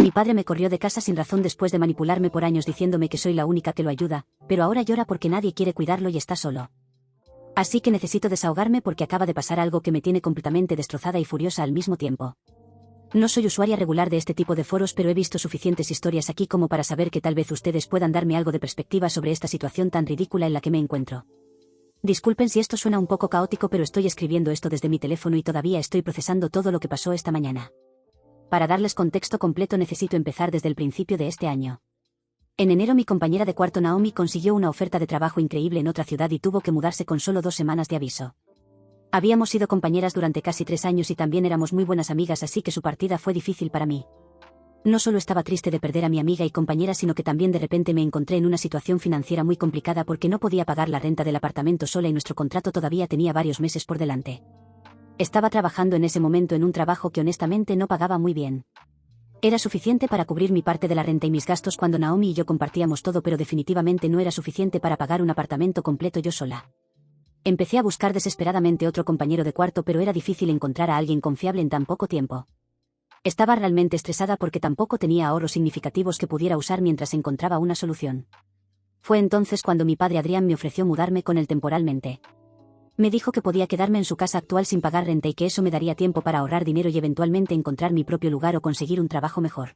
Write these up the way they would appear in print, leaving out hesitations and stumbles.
Mi padre me corrió de casa sin razón después de manipularme por años diciéndome que soy la única que lo ayuda, pero ahora llora porque nadie quiere cuidarlo y está solo. Así que necesito desahogarme porque acaba de pasar algo que me tiene completamente destrozada y furiosa al mismo tiempo. No soy usuaria regular de este tipo de foros, pero he visto suficientes historias aquí como para saber que tal vez ustedes puedan darme algo de perspectiva sobre esta situación tan ridícula en la que me encuentro. Disculpen si esto suena un poco caótico, pero estoy escribiendo esto desde mi teléfono y todavía estoy procesando todo lo que pasó esta mañana. Para darles contexto completo necesito empezar desde el principio de este año. En enero mi compañera de cuarto Naomi consiguió una oferta de trabajo increíble en otra ciudad y tuvo que mudarse con solo 2 semanas de aviso. Habíamos sido compañeras durante casi 3 años y también éramos muy buenas amigas, así que su partida fue difícil para mí. No solo estaba triste de perder a mi amiga y compañera, sino que también de repente me encontré en una situación financiera muy complicada porque no podía pagar la renta del apartamento sola y nuestro contrato todavía tenía varios meses por delante. Estaba trabajando en ese momento en un trabajo que honestamente no pagaba muy bien. Era suficiente para cubrir mi parte de la renta y mis gastos cuando Naomi y yo compartíamos todo, pero definitivamente no era suficiente para pagar un apartamento completo yo sola. Empecé a buscar desesperadamente otro compañero de cuarto, pero era difícil encontrar a alguien confiable en tan poco tiempo. Estaba realmente estresada porque tampoco tenía ahorros significativos que pudiera usar mientras encontraba una solución. Fue entonces cuando mi padre Adrián me ofreció mudarme con él temporalmente. Me dijo que podía quedarme en su casa actual sin pagar renta y que eso me daría tiempo para ahorrar dinero y eventualmente encontrar mi propio lugar o conseguir un trabajo mejor.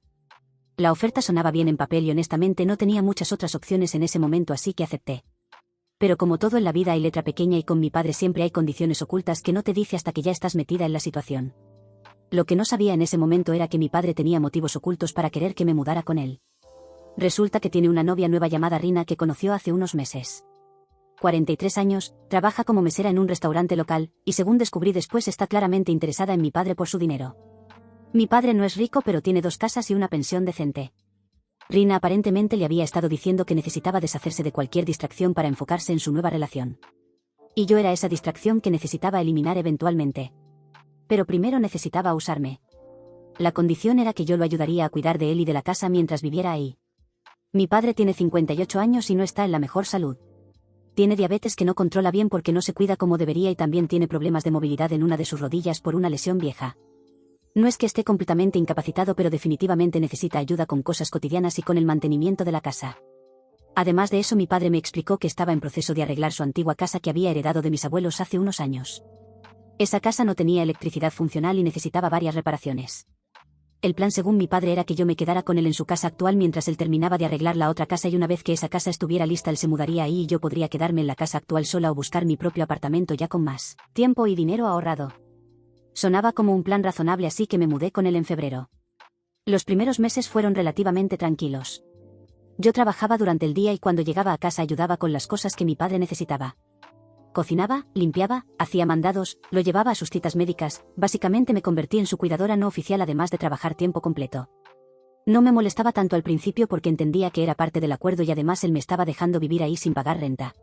La oferta sonaba bien en papel y honestamente no tenía muchas otras opciones en ese momento, así que acepté. Pero como todo en la vida hay letra pequeña y con mi padre siempre hay condiciones ocultas que no te dice hasta que ya estás metida en la situación. Lo que no sabía en ese momento era que mi padre tenía motivos ocultos para querer que me mudara con él. Resulta que tiene una novia nueva llamada Rina que conoció hace unos meses. 43 años, trabaja como mesera en un restaurante local, y según descubrí después está claramente interesada en mi padre por su dinero. Mi padre no es rico, pero tiene 2 casas y una pensión decente. Rina aparentemente le había estado diciendo que necesitaba deshacerse de cualquier distracción para enfocarse en su nueva relación. Y yo era esa distracción que necesitaba eliminar eventualmente. Pero primero necesitaba usarme. La condición era que yo lo ayudaría a cuidar de él y de la casa mientras viviera ahí. Mi padre tiene 58 años y no está en la mejor salud. Tiene diabetes que no controla bien porque no se cuida como debería y también tiene problemas de movilidad en una de sus rodillas por una lesión vieja. No es que esté completamente incapacitado, pero definitivamente necesita ayuda con cosas cotidianas y con el mantenimiento de la casa. Además de eso, mi padre me explicó que estaba en proceso de arreglar su antigua casa que había heredado de mis abuelos hace unos años. Esa casa no tenía electricidad funcional y necesitaba varias reparaciones. El plan, según mi padre, era que yo me quedara con él en su casa actual mientras él terminaba de arreglar la otra casa, y una vez que esa casa estuviera lista él se mudaría ahí y yo podría quedarme en la casa actual sola o buscar mi propio apartamento ya con más tiempo y dinero ahorrado. Sonaba como un plan razonable, así que me mudé con él en febrero. Los primeros meses fueron relativamente tranquilos. Yo trabajaba durante el día y cuando llegaba a casa ayudaba con las cosas que mi padre necesitaba. Cocinaba, limpiaba, hacía mandados, lo llevaba a sus citas médicas, básicamente me convertí en su cuidadora no oficial además de trabajar tiempo completo. No me molestaba tanto al principio porque entendía que era parte del acuerdo y además él me estaba dejando vivir ahí sin pagar renta.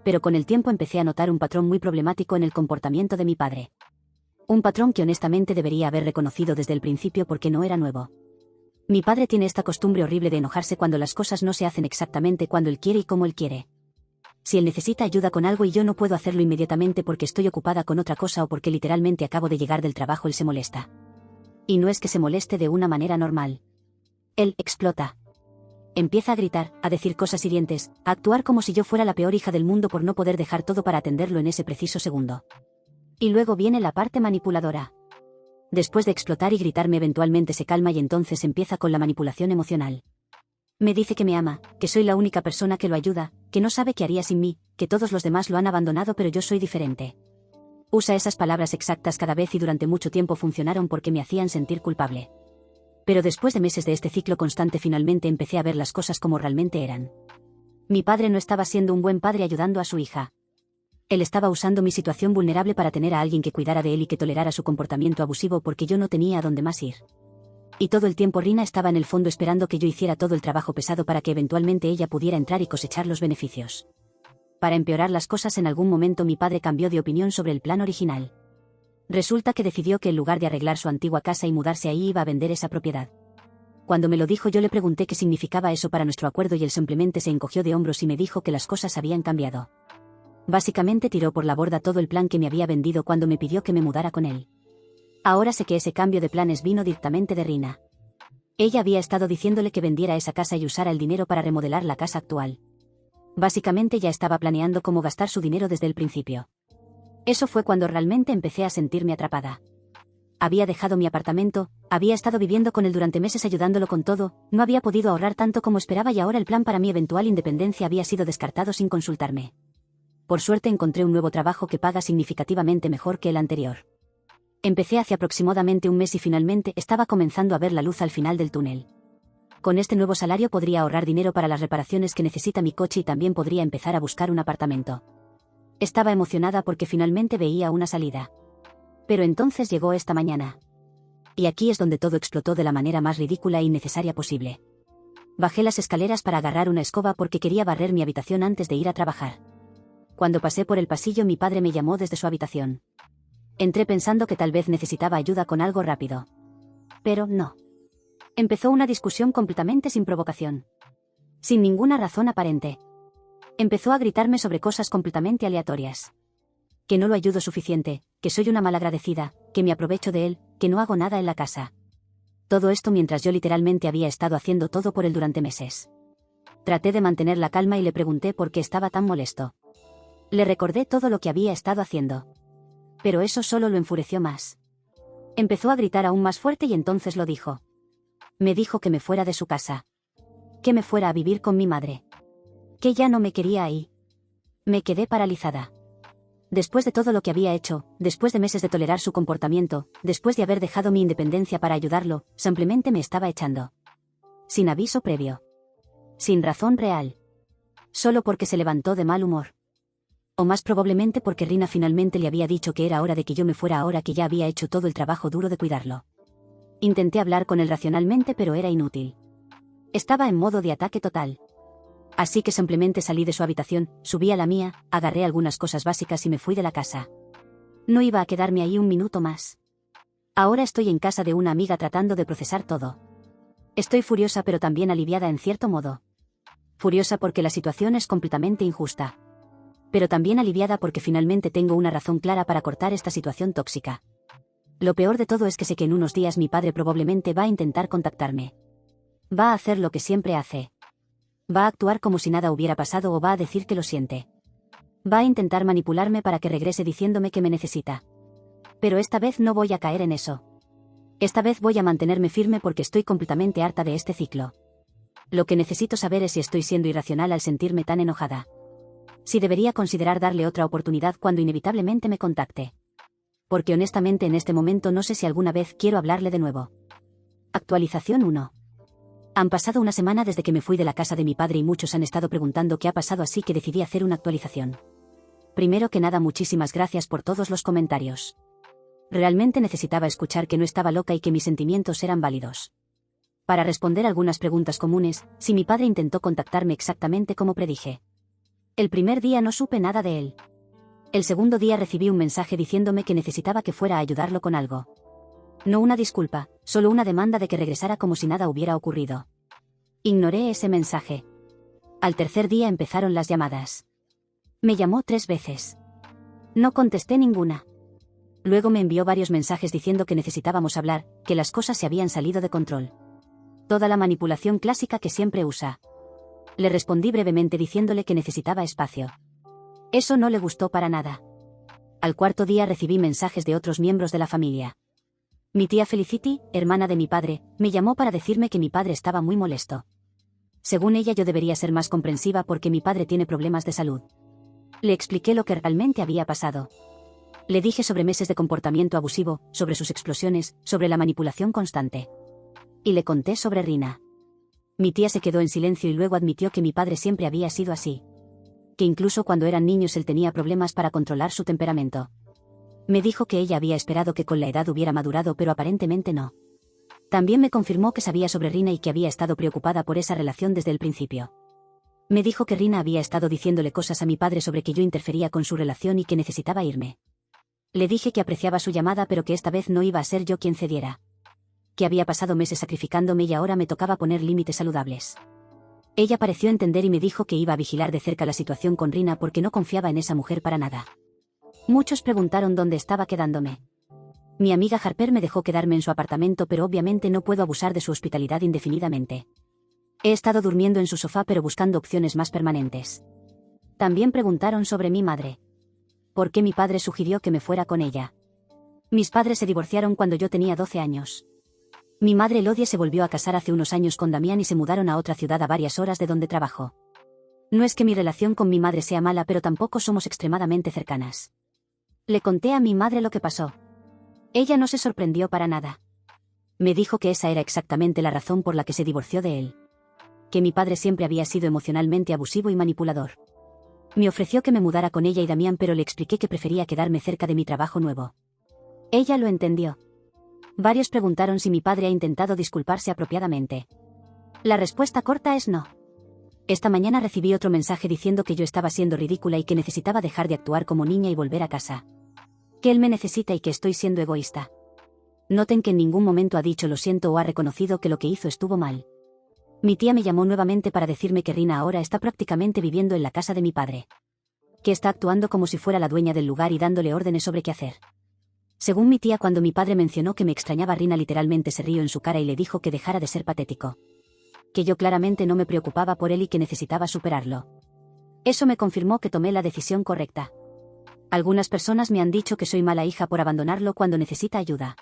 Pero con el tiempo empecé a notar un patrón muy problemático en el comportamiento de mi padre. Un patrón que honestamente debería haber reconocido desde el principio porque no era nuevo. Mi padre tiene esta costumbre horrible de enojarse cuando las cosas no se hacen exactamente cuando él quiere y como él quiere. Si él necesita ayuda con algo y yo no puedo hacerlo inmediatamente porque estoy ocupada con otra cosa o porque literalmente acabo de llegar del trabajo, él se molesta. Y no es que se moleste de una manera normal. Él explota. Empieza a gritar, a decir cosas hirientes, a actuar como si yo fuera la peor hija del mundo por no poder dejar todo para atenderlo en ese preciso segundo. Y luego viene la parte manipuladora. Después de explotar y gritarme eventualmente se calma y entonces empieza con la manipulación emocional. Me dice que me ama, que soy la única persona que lo ayuda, que no sabe qué haría sin mí, que todos los demás lo han abandonado pero yo soy diferente. Usa esas palabras exactas cada vez y durante mucho tiempo funcionaron porque me hacían sentir culpable. Pero después de meses de este ciclo constante finalmente empecé a ver las cosas como realmente eran. Mi padre no estaba siendo un buen padre ayudando a su hija. Él estaba usando mi situación vulnerable para tener a alguien que cuidara de él y que tolerara su comportamiento abusivo porque yo no tenía a dónde más ir. Y todo el tiempo Rina estaba en el fondo esperando que yo hiciera todo el trabajo pesado para que eventualmente ella pudiera entrar y cosechar los beneficios. Para empeorar las cosas, en algún momento mi padre cambió de opinión sobre el plan original. Resulta que decidió que en lugar de arreglar su antigua casa y mudarse ahí iba a vender esa propiedad. Cuando me lo dijo yo le pregunté qué significaba eso para nuestro acuerdo y él simplemente se encogió de hombros y me dijo que las cosas habían cambiado. Básicamente tiró por la borda todo el plan que me había vendido cuando me pidió que me mudara con él. Ahora sé que ese cambio de planes vino directamente de Rina. Ella había estado diciéndole que vendiera esa casa y usara el dinero para remodelar la casa actual. Básicamente ya estaba planeando cómo gastar su dinero desde el principio. Eso fue cuando realmente empecé a sentirme atrapada. Había dejado mi apartamento, había estado viviendo con él durante meses ayudándolo con todo, no había podido ahorrar tanto como esperaba y ahora el plan para mi eventual independencia había sido descartado sin consultarme. Por suerte encontré un nuevo trabajo que paga significativamente mejor que el anterior. Empecé hace aproximadamente un mes y finalmente estaba comenzando a ver la luz al final del túnel. Con este nuevo salario podría ahorrar dinero para las reparaciones que necesita mi coche y también podría empezar a buscar un apartamento. Estaba emocionada porque finalmente veía una salida. Pero entonces llegó esta mañana. Y aquí es donde todo explotó de la manera más ridícula e innecesaria posible. Bajé las escaleras para agarrar una escoba porque quería barrer mi habitación antes de ir a trabajar. Cuando pasé por el pasillo mi padre me llamó desde su habitación. Entré pensando que tal vez necesitaba ayuda con algo rápido. Pero no. Empezó una discusión completamente sin provocación. Sin ninguna razón aparente. Empezó a gritarme sobre cosas completamente aleatorias. Que no lo ayudo suficiente, que soy una malagradecida, que me aprovecho de él, que no hago nada en la casa. Todo esto mientras yo literalmente había estado haciendo todo por él durante meses. Traté de mantener la calma y le pregunté por qué estaba tan molesto. Le recordé todo lo que había estado haciendo. Pero eso solo lo enfureció más. Empezó a gritar aún más fuerte y entonces lo dijo. Me dijo que me fuera de su casa. Que me fuera a vivir con mi madre. Que ya no me quería ahí. Me quedé paralizada. Después de todo lo que había hecho, después de meses de tolerar su comportamiento, después de haber dejado mi independencia para ayudarlo, simplemente me estaba echando. Sin aviso previo. Sin razón real. Solo porque se levantó de mal humor. O más probablemente porque Rina finalmente le había dicho que era hora de que yo me fuera ahora que ya había hecho todo el trabajo duro de cuidarlo. Intenté hablar con él racionalmente pero era inútil. Estaba en modo de ataque total. Así que simplemente salí de su habitación, subí a la mía, agarré algunas cosas básicas y me fui de la casa. No iba a quedarme ahí un minuto más. Ahora estoy en casa de una amiga tratando de procesar todo. Estoy furiosa pero también aliviada en cierto modo. Furiosa porque la situación es completamente injusta. Pero también aliviada porque finalmente tengo una razón clara para cortar esta situación tóxica. Lo peor de todo es que sé que en unos días mi padre probablemente va a intentar contactarme. Va a hacer lo que siempre hace. Va a actuar como si nada hubiera pasado o va a decir que lo siente. Va a intentar manipularme para que regrese diciéndome que me necesita. Pero esta vez no voy a caer en eso. Esta vez voy a mantenerme firme porque estoy completamente harta de este ciclo. Lo que necesito saber es si estoy siendo irracional al sentirme tan enojada. Si debería considerar darle otra oportunidad cuando inevitablemente me contacte. Porque honestamente en este momento no sé si alguna vez quiero hablarle de nuevo. Actualización 1. Han pasado una semana desde que me fui de la casa de mi padre y muchos han estado preguntando qué ha pasado así que decidí hacer una actualización. Primero que nada muchísimas gracias por todos los comentarios. Realmente necesitaba escuchar que no estaba loca y que mis sentimientos eran válidos. Para responder algunas preguntas comunes, si mi padre intentó contactarme exactamente como predije. El primer día no supe nada de él. El segundo día recibí un mensaje diciéndome que necesitaba que fuera a ayudarlo con algo. No una disculpa, solo una demanda de que regresara como si nada hubiera ocurrido. Ignoré ese mensaje. Al tercer día empezaron las llamadas. Me llamó 3 veces. No contesté ninguna. Luego me envió varios mensajes diciendo que necesitábamos hablar, que las cosas se habían salido de control. Toda la manipulación clásica que siempre usa. Le respondí brevemente diciéndole que necesitaba espacio. Eso no le gustó para nada. Al cuarto día recibí mensajes de otros miembros de la familia. Mi tía Felicity, hermana de mi padre, me llamó para decirme que mi padre estaba muy molesto. Según ella yo debería ser más comprensiva porque mi padre tiene problemas de salud. Le expliqué lo que realmente había pasado. Le dije sobre meses de comportamiento abusivo, sobre sus explosiones, sobre la manipulación constante. Y le conté sobre Rina. Mi tía se quedó en silencio y luego admitió que mi padre siempre había sido así. Que incluso cuando eran niños él tenía problemas para controlar su temperamento. Me dijo que ella había esperado que con la edad hubiera madurado pero aparentemente no. También me confirmó que sabía sobre Rina y que había estado preocupada por esa relación desde el principio. Me dijo que Rina había estado diciéndole cosas a mi padre sobre que yo interfería con su relación y que necesitaba irme. Le dije que apreciaba su llamada pero que esta vez no iba a ser yo quien cediera. Que había pasado meses sacrificándome y ahora me tocaba poner límites saludables. Ella pareció entender y me dijo que iba a vigilar de cerca la situación con Rina porque no confiaba en esa mujer para nada. Muchos preguntaron dónde estaba quedándome. Mi amiga Harper me dejó quedarme en su apartamento, pero obviamente no puedo abusar de su hospitalidad indefinidamente. He estado durmiendo en su sofá pero buscando opciones más permanentes. También preguntaron sobre mi madre. ¿Por qué mi padre sugirió que me fuera con ella? Mis padres se divorciaron cuando yo tenía 12 años. Mi madre Elodie se volvió a casar hace unos años con Damián y se mudaron a otra ciudad a varias horas de donde trabajo. No es que mi relación con mi madre sea mala, pero tampoco somos extremadamente cercanas. Le conté a mi madre lo que pasó. Ella no se sorprendió para nada. Me dijo que esa era exactamente la razón por la que se divorció de él. Que mi padre siempre había sido emocionalmente abusivo y manipulador. Me ofreció que me mudara con ella y Damián, pero le expliqué que prefería quedarme cerca de mi trabajo nuevo. Ella lo entendió. Varios preguntaron si mi padre ha intentado disculparse apropiadamente. La respuesta corta es no. Esta mañana recibí otro mensaje diciendo que yo estaba siendo ridícula y que necesitaba dejar de actuar como niña y volver a casa. Que él me necesita y que estoy siendo egoísta. Noten que en ningún momento ha dicho lo siento o ha reconocido que lo que hizo estuvo mal. Mi tía me llamó nuevamente para decirme que Rina ahora está prácticamente viviendo en la casa de mi padre. Que está actuando como si fuera la dueña del lugar y dándole órdenes sobre qué hacer. Según mi tía, cuando mi padre mencionó que me extrañaba, Rina literalmente se rió en su cara y le dijo que dejara de ser patético. Que yo claramente no me preocupaba por él y que necesitaba superarlo. Eso me confirmó que tomé la decisión correcta. Algunas personas me han dicho que soy mala hija por abandonarlo cuando necesita ayuda.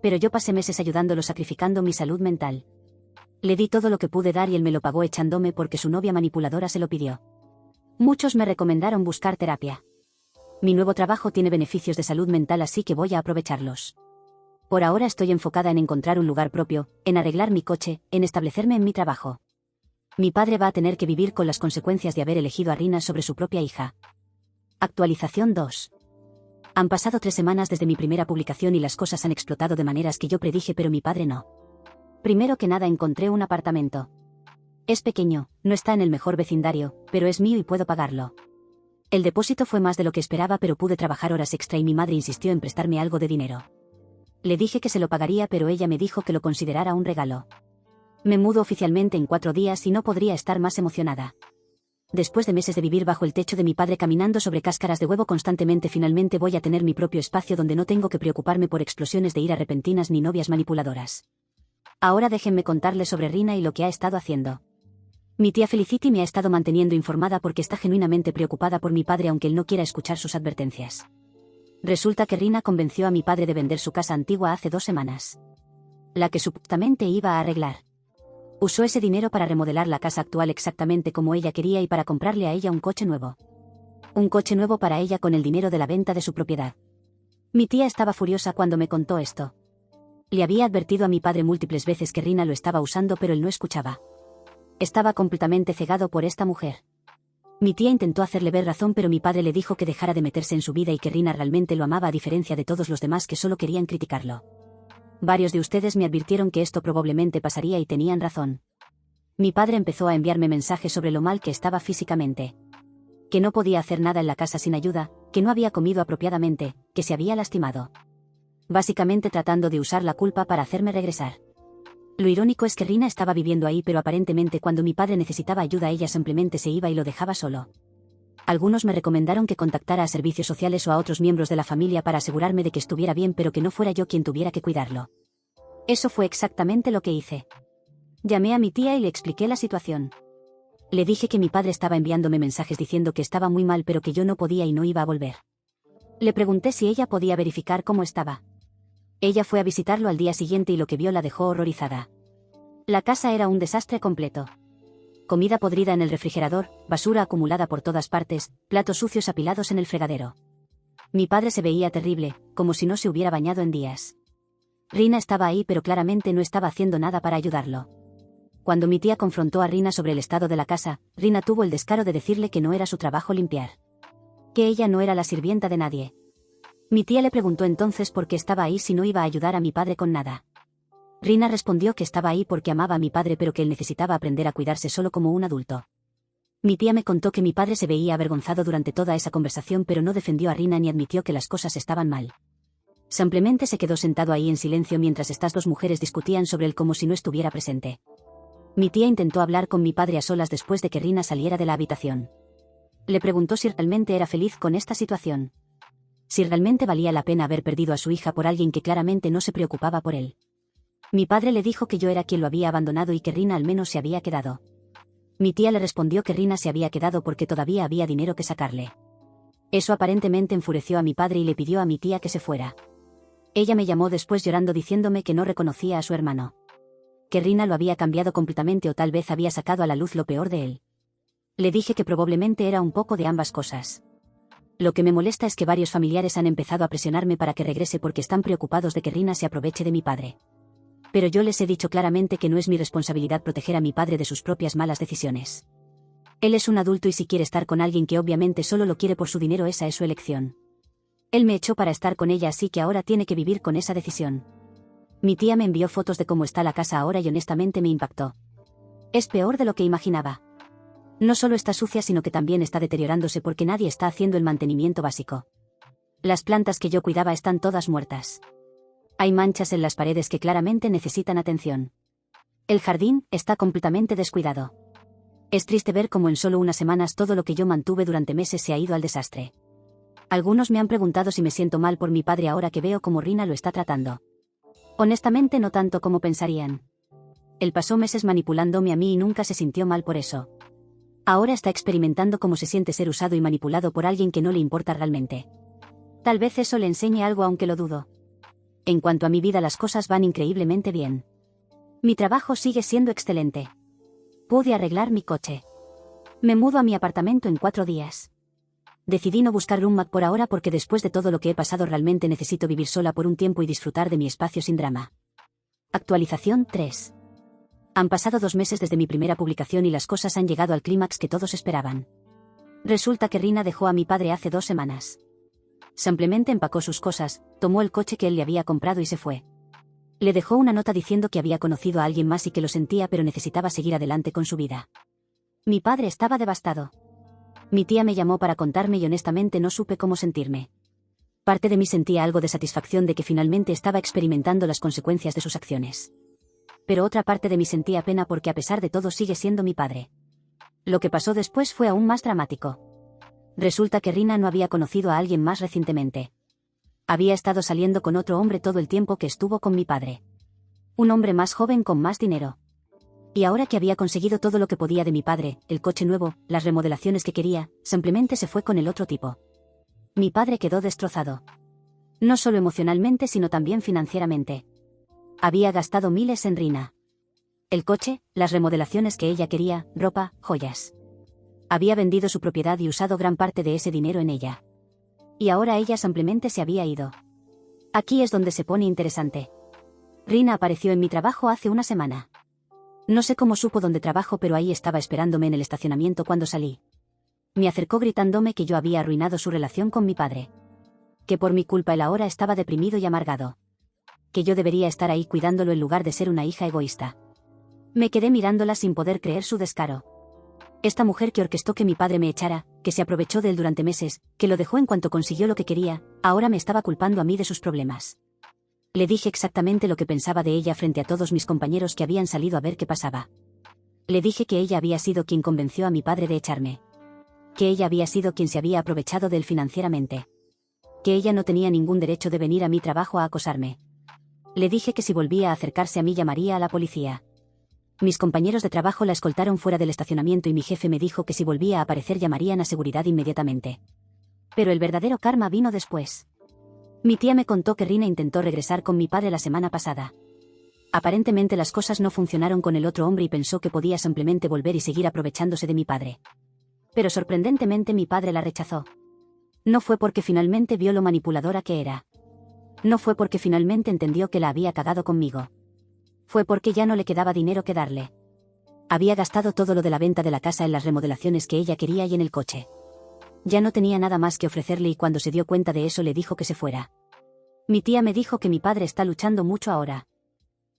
Pero yo pasé meses ayudándolo sacrificando mi salud mental. Le di todo lo que pude dar y él me lo pagó echándome porque su novia manipuladora se lo pidió. Muchos me recomendaron buscar terapia. Mi nuevo trabajo tiene beneficios de salud mental, así que voy a aprovecharlos. Por ahora estoy enfocada en encontrar un lugar propio, en arreglar mi coche, en establecerme en mi trabajo. Mi padre va a tener que vivir con las consecuencias de haber elegido a Rina sobre su propia hija. Actualización 2. Han pasado 3 semanas desde mi primera publicación y las cosas han explotado de maneras que yo predije, pero mi padre no. Primero que nada encontré un apartamento. Es pequeño, no está en el mejor vecindario, pero es mío y puedo pagarlo. El depósito fue más de lo que esperaba, pero pude trabajar horas extra y mi madre insistió en prestarme algo de dinero. Le dije que se lo pagaría, pero ella me dijo que lo considerara un regalo. Me mudo oficialmente en 4 días y no podría estar más emocionada. Después de meses de vivir bajo el techo de mi padre caminando sobre cáscaras de huevo constantemente, finalmente voy a tener mi propio espacio donde no tengo que preocuparme por explosiones de ira repentinas ni novias manipuladoras. Ahora déjenme contarles sobre Rina y lo que ha estado haciendo. Mi tía Felicity me ha estado manteniendo informada porque está genuinamente preocupada por mi padre, aunque él no quiera escuchar sus advertencias. Resulta que Rina convenció a mi padre de vender su casa antigua hace 2 semanas. La que supuestamente iba a arreglar. Usó ese dinero para remodelar la casa actual exactamente como ella quería y para comprarle a ella un coche nuevo. Un coche nuevo para ella con el dinero de la venta de su propiedad. Mi tía estaba furiosa cuando me contó esto. Le había advertido a mi padre múltiples veces que Rina lo estaba usando, pero él no escuchaba. Estaba completamente cegado por esta mujer. Mi tía intentó hacerle ver razón, pero mi padre le dijo que dejara de meterse en su vida y que Rina realmente lo amaba, a diferencia de todos los demás que solo querían criticarlo. Varios de ustedes me advirtieron que esto probablemente pasaría y tenían razón. Mi padre empezó a enviarme mensajes sobre lo mal que estaba físicamente. Que no podía hacer nada en la casa sin ayuda, que no había comido apropiadamente, que se había lastimado. Básicamente tratando de usar la culpa para hacerme regresar. Lo irónico es que Rina estaba viviendo ahí, pero aparentemente cuando mi padre necesitaba ayuda ella simplemente se iba y lo dejaba solo. Algunos me recomendaron que contactara a servicios sociales o a otros miembros de la familia para asegurarme de que estuviera bien, pero que no fuera yo quien tuviera que cuidarlo. Eso fue exactamente lo que hice. Llamé a mi tía y le expliqué la situación. Le dije que mi padre estaba enviándome mensajes diciendo que estaba muy mal, pero que yo no podía y no iba a volver. Le pregunté si ella podía verificar cómo estaba. Ella fue a visitarlo al día siguiente y lo que vio la dejó horrorizada. La casa era un desastre completo. Comida podrida en el refrigerador, basura acumulada por todas partes, platos sucios apilados en el fregadero. Mi padre se veía terrible, como si no se hubiera bañado en días. Rina estaba ahí, pero claramente no estaba haciendo nada para ayudarlo. Cuando mi tía confrontó a Rina sobre el estado de la casa, Rina tuvo el descaro de decirle que no era su trabajo limpiar. Que ella no era la sirvienta de nadie. Mi tía le preguntó entonces por qué estaba ahí si no iba a ayudar a mi padre con nada. Rina respondió que estaba ahí porque amaba a mi padre, pero que él necesitaba aprender a cuidarse solo como un adulto. Mi tía me contó que mi padre se veía avergonzado durante toda esa conversación, pero no defendió a Rina ni admitió que las cosas estaban mal. Simplemente se quedó sentado ahí en silencio mientras estas 2 mujeres discutían sobre él como si no estuviera presente. Mi tía intentó hablar con mi padre a solas después de que Rina saliera de la habitación. Le preguntó si realmente era feliz con esta situación. Si realmente valía la pena haber perdido a su hija por alguien que claramente no se preocupaba por él. Mi padre le dijo que yo era quien lo había abandonado y que Rina al menos se había quedado. Mi tía le respondió que Rina se había quedado porque todavía había dinero que sacarle. Eso aparentemente enfureció a mi padre y le pidió a mi tía que se fuera. Ella me llamó después llorando diciéndome que no reconocía a su hermano. Que Rina lo había cambiado completamente o tal vez había sacado a la luz lo peor de él. Le dije que probablemente era un poco de ambas cosas. Lo que me molesta es que varios familiares han empezado a presionarme para que regrese porque están preocupados de que Rina se aproveche de mi padre. Pero yo les he dicho claramente que no es mi responsabilidad proteger a mi padre de sus propias malas decisiones. Él es un adulto y si quiere estar con alguien que obviamente solo lo quiere por su dinero, esa es su elección. Él me echó para estar con ella, así que ahora tiene que vivir con esa decisión. Mi tía me envió fotos de cómo está la casa ahora y honestamente me impactó. Es peor de lo que imaginaba. No solo está sucia sino que también está deteriorándose porque nadie está haciendo el mantenimiento básico. Las plantas que yo cuidaba están todas muertas. Hay manchas en las paredes que claramente necesitan atención. El jardín está completamente descuidado. Es triste ver cómo en solo unas semanas todo lo que yo mantuve durante meses se ha ido al desastre. Algunos me han preguntado si me siento mal por mi padre ahora que veo cómo Rina lo está tratando. Honestamente no tanto como pensarían. Él pasó meses manipulándome a mí y nunca se sintió mal por eso. Ahora está experimentando cómo se siente ser usado y manipulado por alguien que no le importa realmente. Tal vez eso le enseñe algo aunque lo dudo. En cuanto a mi vida, las cosas van increíblemente bien. Mi trabajo sigue siendo excelente. Pude arreglar mi coche. Me mudo a mi apartamento en 4 días. Decidí no buscar roommate por ahora porque después de todo lo que he pasado realmente necesito vivir sola por un tiempo y disfrutar de mi espacio sin drama. Actualización 3. Han pasado 2 meses desde mi primera publicación y las cosas han llegado al clímax que todos esperaban. Resulta que Rina dejó a mi padre hace 2 semanas. Simplemente empacó sus cosas, tomó el coche que él le había comprado y se fue. Le dejó una nota diciendo que había conocido a alguien más y que lo sentía pero necesitaba seguir adelante con su vida. Mi padre estaba devastado. Mi tía me llamó para contarme y honestamente no supe cómo sentirme. Parte de mí sentía algo de satisfacción de que finalmente estaba experimentando las consecuencias de sus acciones. Pero otra parte de mí sentía pena porque a pesar de todo sigue siendo mi padre. Lo que pasó después fue aún más dramático. Resulta que Rina no había conocido a alguien más recientemente. Había estado saliendo con otro hombre todo el tiempo que estuvo con mi padre. Un hombre más joven con más dinero. Y ahora que había conseguido todo lo que podía de mi padre, el coche nuevo, las remodelaciones que quería, simplemente se fue con el otro tipo. Mi padre quedó destrozado. No solo emocionalmente sino también financieramente. Había gastado miles en Rina. El coche, las remodelaciones que ella quería, ropa, joyas. Había vendido su propiedad y usado gran parte de ese dinero en ella. Y ahora ella simplemente se había ido. Aquí es donde se pone interesante. Rina apareció en mi trabajo hace una semana. No sé cómo supo dónde trabajo, pero ahí estaba esperándome en el estacionamiento cuando salí. Me acercó gritándome que yo había arruinado su relación con mi padre. Que por mi culpa él ahora estaba deprimido y amargado. Que yo debería estar ahí cuidándolo en lugar de ser una hija egoísta. Me quedé mirándola sin poder creer su descaro. Esta mujer que orquestó que mi padre me echara, que se aprovechó de él durante meses, que lo dejó en cuanto consiguió lo que quería, ahora me estaba culpando a mí de sus problemas. Le dije exactamente lo que pensaba de ella frente a todos mis compañeros que habían salido a ver qué pasaba. Le dije que ella había sido quien convenció a mi padre de echarme. Que ella había sido quien se había aprovechado de él financieramente. Que ella no tenía ningún derecho de venir a mi trabajo a acosarme. Le dije que si volvía a acercarse a mí llamaría a la policía. Mis compañeros de trabajo la escoltaron fuera del estacionamiento y mi jefe me dijo que si volvía a aparecer llamarían a seguridad inmediatamente. Pero el verdadero karma vino después. Mi tía me contó que Rina intentó regresar con mi padre la semana pasada. Aparentemente las cosas no funcionaron con el otro hombre y pensó que podía simplemente volver y seguir aprovechándose de mi padre. Pero sorprendentemente mi padre la rechazó. No fue porque finalmente vio lo manipuladora que era. No fue porque finalmente entendió que la había cagado conmigo. Fue porque ya no le quedaba dinero que darle. Había gastado todo lo de la venta de la casa en las remodelaciones que ella quería y en el coche. Ya no tenía nada más que ofrecerle y cuando se dio cuenta de eso le dijo que se fuera. Mi tía me dijo que mi padre está luchando mucho ahora.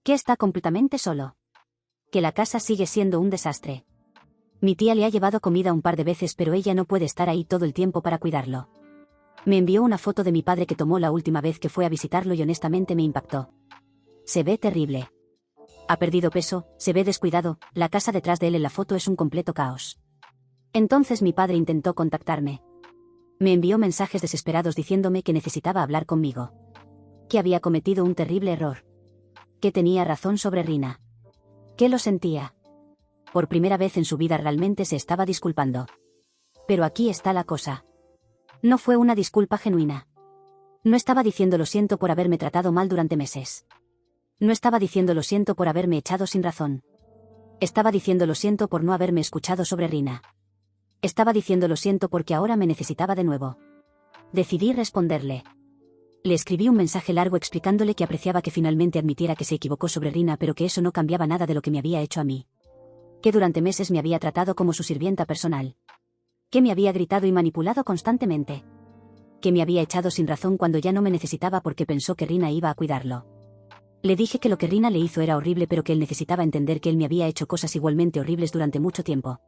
Que está completamente solo. Que la casa sigue siendo un desastre. Mi tía le ha llevado comida un par de veces pero ella no puede estar ahí todo el tiempo para cuidarlo. Me envió una foto de mi padre que tomó la última vez que fue a visitarlo y honestamente me impactó. Se ve terrible. Ha perdido peso, se ve descuidado, la casa detrás de él en la foto es un completo caos. Entonces mi padre intentó contactarme. Me envió mensajes desesperados diciéndome que necesitaba hablar conmigo. Que había cometido un terrible error. Que tenía razón sobre Rina. Que lo sentía. Por primera vez en su vida realmente se estaba disculpando. Pero aquí está la cosa. No fue una disculpa genuina. No estaba diciendo lo siento por haberme tratado mal durante meses. No estaba diciendo lo siento por haberme echado sin razón. Estaba diciendo lo siento por no haberme escuchado sobre Rina. Estaba diciendo lo siento porque ahora me necesitaba de nuevo. Decidí responderle. Le escribí un mensaje largo explicándole que apreciaba que finalmente admitiera que se equivocó sobre Rina, pero que eso no cambiaba nada de lo que me había hecho a mí. Que durante meses me había tratado como su sirvienta personal. Que me había gritado y manipulado constantemente. Que me había echado sin razón cuando ya no me necesitaba porque pensó que Rina iba a cuidarlo. Le dije que lo que Rina le hizo era horrible, pero que él necesitaba entender que él me había hecho cosas igualmente horribles durante mucho tiempo.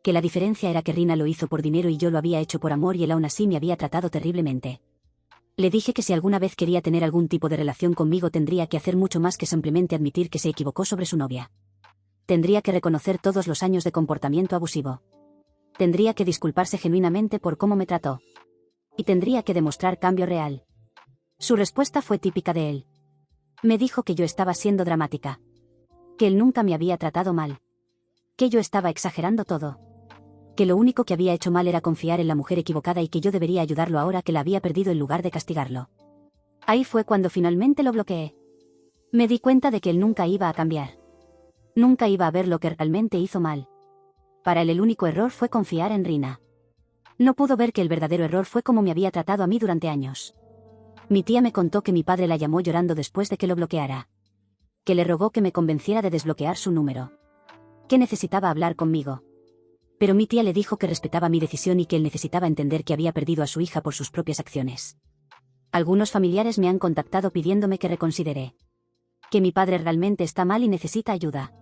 Que la diferencia era que Rina lo hizo por dinero y yo lo había hecho por amor, y él aún así me había tratado terriblemente. Le dije que si alguna vez quería tener algún tipo de relación conmigo tendría que hacer mucho más que simplemente admitir que se equivocó sobre su novia. Tendría que reconocer todos los años de comportamiento abusivo. Tendría que disculparse genuinamente por cómo me trató. Y tendría que demostrar cambio real. Su respuesta fue típica de él. Me dijo que yo estaba siendo dramática. Que él nunca me había tratado mal. Que yo estaba exagerando todo. Que lo único que había hecho mal era confiar en la mujer equivocada y que yo debería ayudarlo ahora que la había perdido en lugar de castigarlo. Ahí fue cuando finalmente lo bloqueé. Me di cuenta de que él nunca iba a cambiar. Nunca iba a ver lo que realmente hizo mal. Para él el único error fue confiar en Rina. No pudo ver que el verdadero error fue cómo me había tratado a mí durante años. Mi tía me contó que mi padre la llamó llorando después de que lo bloqueara. Que le rogó que me convenciera de desbloquear su número. Que necesitaba hablar conmigo. Pero mi tía le dijo que respetaba mi decisión y que él necesitaba entender que había perdido a su hija por sus propias acciones. Algunos familiares me han contactado pidiéndome que reconsidere. Que mi padre realmente está mal y necesita ayuda.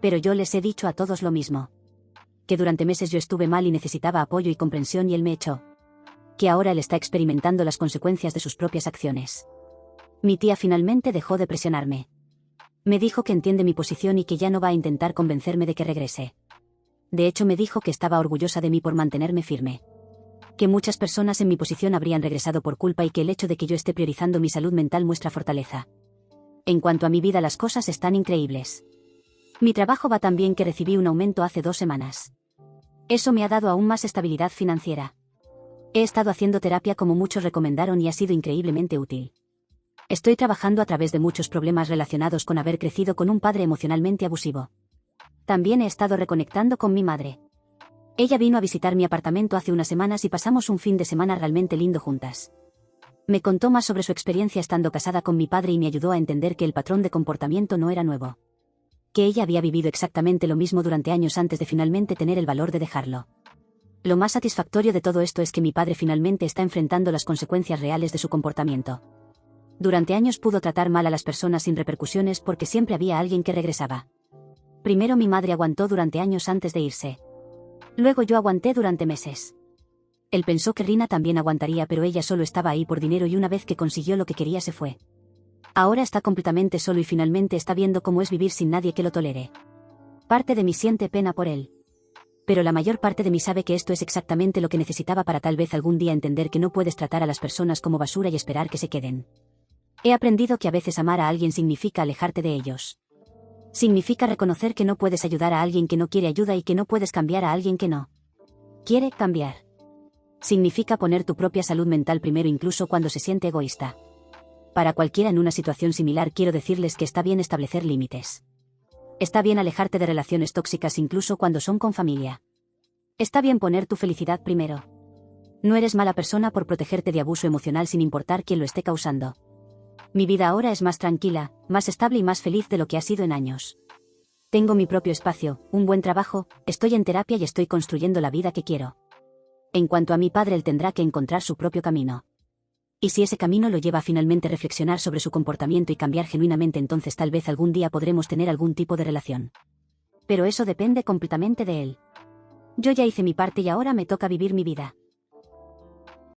Pero yo les he dicho a todos lo mismo. Que durante meses yo estuve mal y necesitaba apoyo y comprensión y él me echó. Que ahora él está experimentando las consecuencias de sus propias acciones. Mi tía finalmente dejó de presionarme. Me dijo que entiende mi posición y que ya no va a intentar convencerme de que regrese. De hecho, me dijo que estaba orgullosa de mí por mantenerme firme. Que muchas personas en mi posición habrían regresado por culpa y que el hecho de que yo esté priorizando mi salud mental muestra fortaleza. En cuanto a mi vida, las cosas están increíbles. Mi trabajo va tan bien que recibí un aumento hace 2 semanas. Eso me ha dado aún más estabilidad financiera. He estado haciendo terapia como muchos recomendaron y ha sido increíblemente útil. Estoy trabajando a través de muchos problemas relacionados con haber crecido con un padre emocionalmente abusivo. También he estado reconectando con mi madre. Ella vino a visitar mi apartamento hace unas semanas y pasamos un fin de semana realmente lindo juntas. Me contó más sobre su experiencia estando casada con mi padre y me ayudó a entender que el patrón de comportamiento no era nuevo. Que ella había vivido exactamente lo mismo durante años antes de finalmente tener el valor de dejarlo. Lo más satisfactorio de todo esto es que mi padre finalmente está enfrentando las consecuencias reales de su comportamiento. Durante años pudo tratar mal a las personas sin repercusiones porque siempre había alguien que regresaba. Primero mi madre aguantó durante años antes de irse. Luego yo aguanté durante meses. Él pensó que Rina también aguantaría, pero ella solo estaba ahí por dinero y una vez que consiguió lo que quería se fue. Ahora está completamente solo y finalmente está viendo cómo es vivir sin nadie que lo tolere. Parte de mí siente pena por él. Pero la mayor parte de mí sabe que esto es exactamente lo que necesitaba para tal vez algún día entender que no puedes tratar a las personas como basura y esperar que se queden. He aprendido que a veces amar a alguien significa alejarte de ellos. Significa reconocer que no puedes ayudar a alguien que no quiere ayuda y que no puedes cambiar a alguien que no quiere cambiar. Significa poner tu propia salud mental primero incluso cuando se siente egoísta. Para cualquiera en una situación similar quiero decirles que está bien establecer límites. Está bien alejarte de relaciones tóxicas incluso cuando son con familia. Está bien poner tu felicidad primero. No eres mala persona por protegerte de abuso emocional sin importar quién lo esté causando. Mi vida ahora es más tranquila, más estable y más feliz de lo que ha sido en años. Tengo mi propio espacio, un buen trabajo, estoy en terapia y estoy construyendo la vida que quiero. En cuanto a mi padre, él tendrá que encontrar su propio camino. Y si ese camino lo lleva a finalmente reflexionar sobre su comportamiento y cambiar genuinamente, entonces tal vez algún día podremos tener algún tipo de relación. Pero eso depende completamente de él. Yo ya hice mi parte y ahora me toca vivir mi vida.